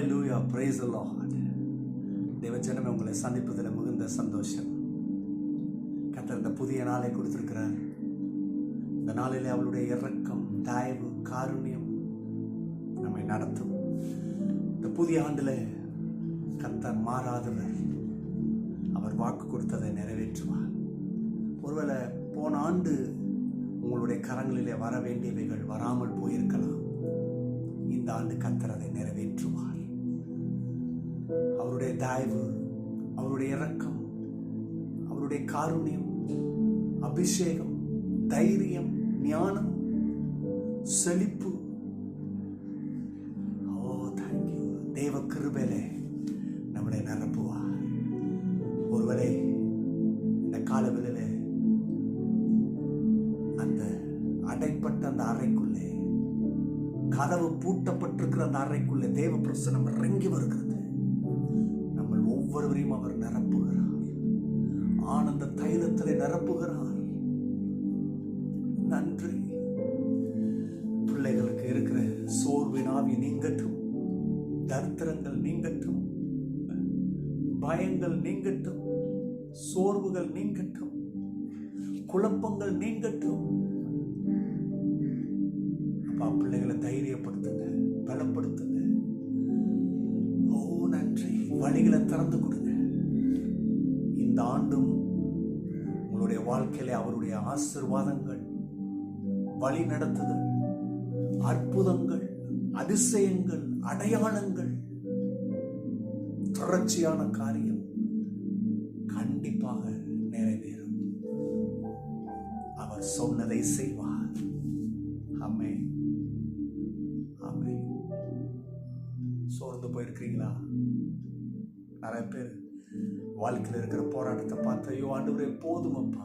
Hallelujah, praise the Lord. தேவஜனமே, உங்களை சந்திப்பதில் மிகுந்த சந்தோஷம். கர்த்தர் இந்த புதிய நாளை கொடுத்திருக்கிறார். இந்த நாளிலே அவளுடைய இரக்கம், தயவு, காருண்யம் நம்மை நடத்தும். இந்த புதிய ஆண்டில் கர்த்தர் மாறாதவர். அவர் வாக்கு கொடுத்ததை நிறைவேற்றுவார். ஒருவேளை போன ஆண்டு உங்களுடைய கரங்களிலே வர வேண்டியவைகள் வராமல் போயிருக்கலாம். இந்த ஆண்டு கர்த்தர் அதை நிறைவேற்றுவார். அவருடைய தயவு, அவருடைய இரக்கம், அவருடைய காருண்யம், அபிஷேகம், தைரியம், ஞானம், செழிப்பு, தேங்க்யூ, தேவ கிருபையிலே நம்மளை நிரப்புவார். ஒருவரை இந்த காலவெளியிலே அந்த அடைப்பட்ட அந்த அறைக்குள்ளே, கதவு பூட்டப்பட்டிருக்கிற அந்த அறைக்குள்ளே தேவ பிரசன்னம் இறங்கி வருகிறது. நம்ம ஒவ்வொருவரையும் அவர் நிரப்புகிறார். ஆனந்த தைலத்திலே நிரப்புகிறார். நன்றி. பிள்ளைகளுக்கு இருக்கிற சோர்வின் ஆவி நீங்கட்டும், தரித்திரங்கள் நீங்கட்டும், பயங்கள் நீங்கட்டும், சோர்வுகள் நீங்கட்டும், குழப்பங்கள் நீங்கட்டும். அப்பா, பிள்ளைகளை தைரியப்படுத்துங்க, பலப்படுத்துங்க. ஓ நன்றி. வழிகளை திறந்து கொடுங்க. இந்த ஆண்டும் உங்களுடைய வாழ்க்கையில அவருடைய ஆசீர்வாதங்கள், வழி நடத்துதல், அற்புதங்கள், அதிசயங்கள், அடையாளங்கள், தொடர்ச்சியான காரியம் கண்டிப்பாக நிறைவேறும். அவர் சொன்னதை செய்வார். ஆமென், ஆமென். சோர்ந்து போயிருக்கிறீங்களா? நிறைய பேர் வாழ்க்கையில் இருக்கிற போராட்டத்தை பார்த்து, ஐயோ ஆண்டவரே போதுமப்பா.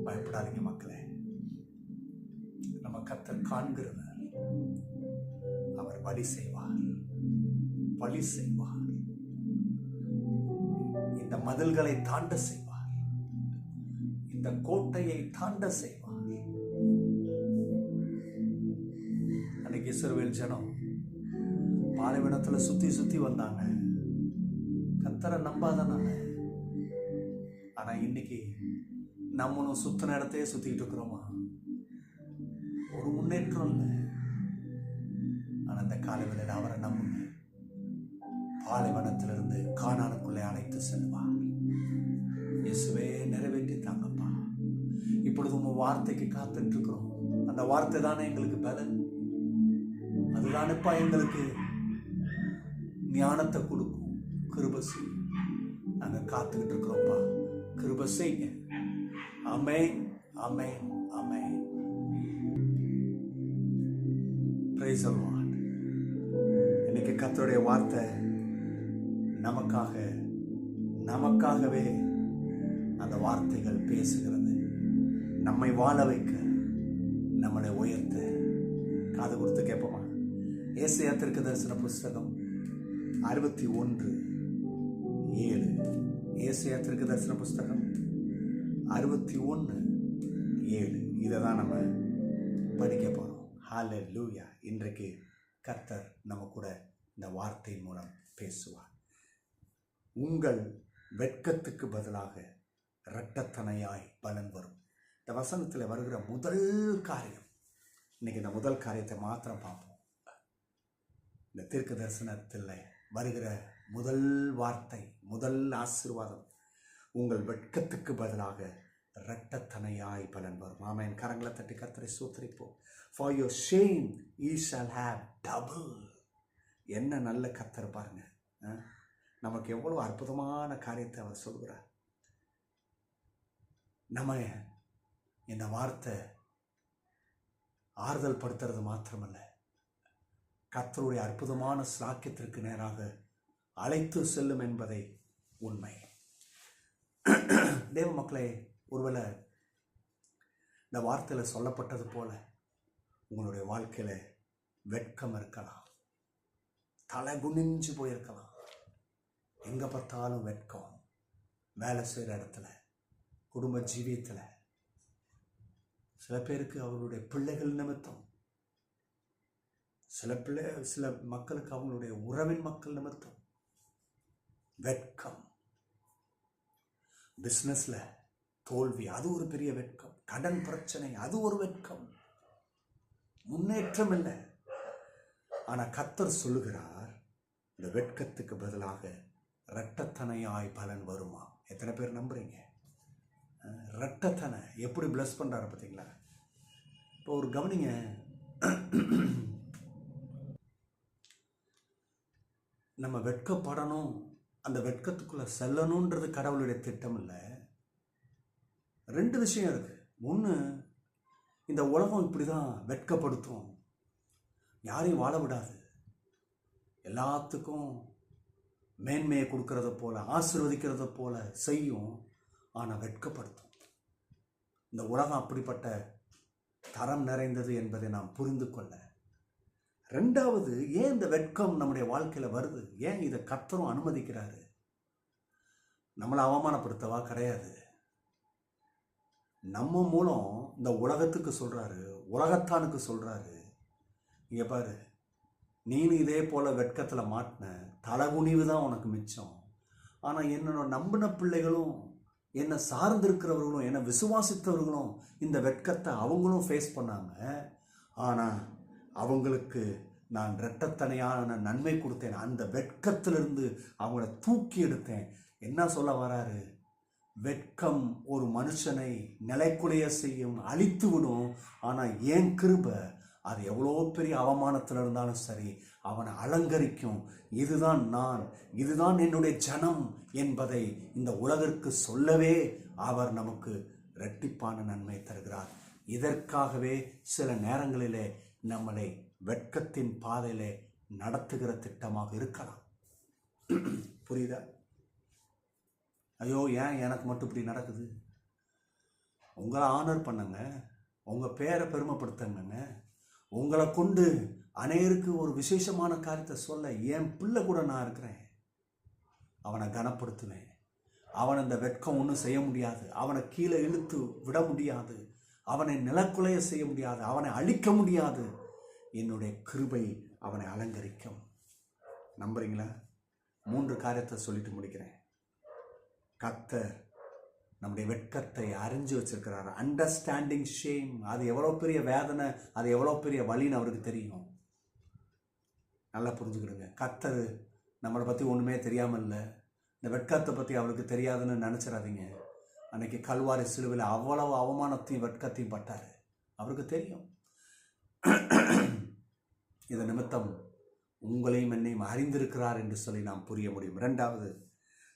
பயப்படாதீங்க மக்களே. நம்ம கர்த்தர் காண்கிறவர். அவர் வழி செய்வார், வழி செய்வார். இந்த மதில்களை தாண்ட செய்வார், இந்த கோட்டையை தாண்ட செய்வார். அன்னைக்கு இஸ்ரவேல் ஜனம் பாலைவனத்துல சுத்தி சுத்தி வந்தாங்க, கர்த்தரை நம்பாதனால. ஆனா இன்னைக்கு நம்மளும் சுத்தின இடத்தையே சுத்திட்டு இருக்கிறோமா? ஒரு முன்னேற்றம் இல்லை. ஆனா இந்த காலவெளியில் அவரை நம்புங்க. பாலைவனத்திலிருந்து கானானுக்குள்ளே அழைத்து செல்வார். இயேசுவே நிறைவேற்றி தாங்கப்பா. இப்பொழுது உங்க வார்த்தைக்கு காத்துட்டு இருக்கிறோம். அந்த வார்த்தை தானே எங்களுக்கு பலன். அதுதானப்பா எங்களுக்கு ஞானத்தை கொடுக்கும். கிருபை செய்யும். நாங்க காத்துக்கிட்டு இருக்கிறோம்ப்பா. கிருபை செய்யுங்க. Amen, amen, amen. Praise the lord. இன்னைக்கு கர்த்தருடைய வார்த்தை நமக்காகவே அந்த வார்த்தைகள் பேசுகிறது. நம்மை வாழ வைக்க, நம்மளை உயர்த்த. காது கொடுத்து கேட்போமா? ஏசாயா தீர்க்கதரிசன புஸ்தகம் 61:7. ஏசாயா தீர்க்கதரிசன புஸ்தகம் 61:7. இதை தான் நம்ம படிக்க போகிறோம். ஹல்லேலூயா. இன்றைக்கு கர்த்தர் நம்ம கூட இந்த வார்த்தையின் மூலம் பேசுவார். உங்கள் வெட்கத்துக்கு பதிலாக இரட்டத்தனையாய் பலன் வரும். இந்த வசனத்தில் வருகிற முதல் காரியம், இன்னைக்கு இந்த முதல் காரியத்தை மாத்திரம் பார்ப்போம். இந்த தீர்க்க தரிசனத்தில் வருகிற முதல் வார்த்தை, முதல் ஆசீர்வாதம், உங்கள் வெட்கத்துக்கு பதிலாக இரட்டத்தனையாய் பலன் வரும். ஆமென். கரங்களை தட்டி கர்த்தரை ஸ்தோத்திரிப்போம். For your shame you shall have double. என்ன நல்ல கர்த்தர் பாருங்க. நமக்கு எவ்வளவு அற்புதமான காரியத்தை அவர் சொல்கிறார். நம்ம இந்த வார்த்தை ஆறுதல் படுத்துறது மாத்திரமல்ல, கர்த்தருடைய அற்புதமான சாக்கியத்திற்கு நேராக அழைத்து செல்லும் என்பதை உண்மை. தேவ மக்களே, ஒருவேளை இந்த வார்த்தையில் சொல்லப்பட்டது போல உங்களுடைய வாழ்க்கையில வெட்கம் இருக்கலாம், தலை குனிஞ்சு போயிருக்கலாம். எங்க பார்த்தாலும் வெட்கம். வேலை செய்கிற இடத்துல, குடும்ப ஜீவியத்தில், சில பேருக்கு அவருடைய பிள்ளைகள் நிமித்தம், சில மக்களுக்கு அவங்களுடைய உறவின் மக்கள் நிமித்தம் வெட்கம். பிஸ்னஸ்ல தோல்வி, அது ஒரு பெரிய வெட்கம். கடன் பிரச்சனை, அது ஒரு வெட்கம். முன்னேற்றம் இல்லை. ஆனா கர்த்தர் சொல்லுகிறார், இந்த வெட்கத்துக்கு பதிலாக இரட்டத்தனையாய் பலன் வருமா? எத்தனை பேர் நம்புறீங்க? இரட்டத்தனை எப்படி பிளஸ் பண்றாரு பார்த்தீங்களா? இப்போ ஒரு கவனிங்க, நம்ம வெட்கப்படணும், அந்த வெட்கத்துக்குள்ள செல்லணுன்றது கடவுளுடைய திட்டம் இல்லை. 2 விஷயம் இருக்கு. ஒன்று, இந்த உலகம் இப்படிதான் வெட்கப்படுத்தும், யாரையும் வாழ விடாது, எல்லாத்துக்கும் மேன்மையை கொடுக்கறத போல ஆசீர்வதிக்கிறத போல செய்யும், ஆனால் வெட்கப்படுத்தும். இந்த உலகம் அப்படிப்பட்ட தரம் நிறைந்தது என்பதை நாம் புரிந்து கொள்ள. 2வது, ஏன் இந்த வெட்கம் நம்முடைய வாழ்க்கையில் வருது? ஏன் இதை கர்த்தரும் அனுமதிக்கிறாரு? நம்மளை அவமானப்படுத்தவா? கிடையாது. நம்ம மூலம் இந்த உலகத்துக்கு சொல்றாரு, உலகத்தானுக்கு சொல்றாரு, இங்க பாரு, நீனு இதே போல வெட்கத்தில் மாட்டின, தலகுனிவு தான் உனக்கு மிச்சம். ஆனால் என்னோட நம்பின பிள்ளைகளும், என்னை சார்ந்திருக்கிறவர்களும், என்னை விசுவாசித்தவர்களும் இந்த வெட்கத்தை அவங்களும் ஃபேஸ் பண்ணாங்க. ஆனால் அவங்களுக்கு நான் இரட்டத்தனையான நன்மை கொடுத்தேன். அந்த வெட்கத்திலிருந்து அவங்கள தூக்கி எடுத்தேன். என்ன சொல்ல வராரு? வெட்கம் ஒரு மனுஷனை நிலைக்குலைய செய்யும், அழித்து விடும். ஆனால் ஏன் கிருபை அது எவ்வளோ பெரிய அவமானத்தில் இருந்தாலும் சரி அவனை அலங்கரிக்கும். இதுதான் நான், இதுதான் என்னுடைய ஜனம் என்பதை இந்த உலகிற்கு சொல்லவே அவர் நமக்கு இரட்டிப்பான நன்மை தருகிறார். இதற்காகவே சில நேரங்களிலே நம்மளை வெட்கத்தின் பாதையிலே நடத்துகிற திட்டமாக இருக்கலாம். புரியுதா? ஐயோ, ஏன் எனக்கு மட்டும் இப்படி நடக்குது? உங்களை ஆனர் பண்ணுங்க, உங்கள் பேரை பெருமைப்படுத்துங்க. உங்களை கொண்டு அநேருக்கு ஒரு விசேஷமான காரியத்தை சொல்ல என் பிள்ளை கூட நான் இருக்கிறேன். அவனை கனப்படுத்துவேன். அவனை இந்த வெட்கம் ஒன்றும் செய்ய முடியாது, அவனை கீழே இழுத்து விட முடியாது, அவனை நிலக்குலைய செய்ய முடியாது, அவனை அழிக்க முடியாது. என்னுடைய கிருபை அவனை அலங்கரிக்கும். நம்புறீங்களா? 3 காரியத்தை சொல்லிட்டு முடிக்கிறேன். கர்த்தர் நம்முடைய வெட்கத்தை அறிஞ்சு வச்சிருக்கிறார். அண்டர்ஸ்டாண்டிங் ஷேம், அது எவ்வளோ பெரிய வேதனை, அது எவ்வளோ பெரிய வலின்னு அவருக்கு தெரியும். நல்லா புரிஞ்சுக்கிடுங்க. கர்த்தர் நம்மளை பற்றி ஒன்றுமே தெரியாமல் இல்லை. இந்த வெட்கத்தை பற்றி அவருக்கு தெரியாதுன்னு நினச்சிடாதீங்க. அன்னைக்கு கல்வாரி சிலுவையில் அவ்வளவு அவமானத்தையும் வெட்கத்தையும் பட்டார். அவருக்கு தெரியும். இதன் நிமித்தம் உங்களையும் என்னையும் அறிந்திருக்கிறார் என்று சொல்லி நாம் புரிய முடியும். 2வது,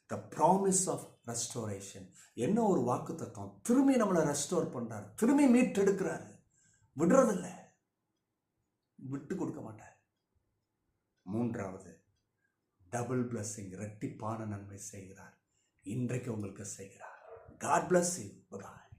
த ப்ராமிஸ் ஆஃப் ரெஸ்டோரேஷன். என்ன ஒரு வாக்கு தத்துவம்! திரும்பி நம்மளை ரெஸ்டோர் பண்றாரு, திரும்பி மீட்டெடுக்கிறாரு, விடுறதில்லை, விட்டு கொடுக்க மாட்டார். 3வது, டபுள் பிளஸிங், இரட்டிப்பான நன்மை செய்கிறார். இன்றைக்கு உங்களுக்கு செய்கிறார். God bless you. Bye-bye.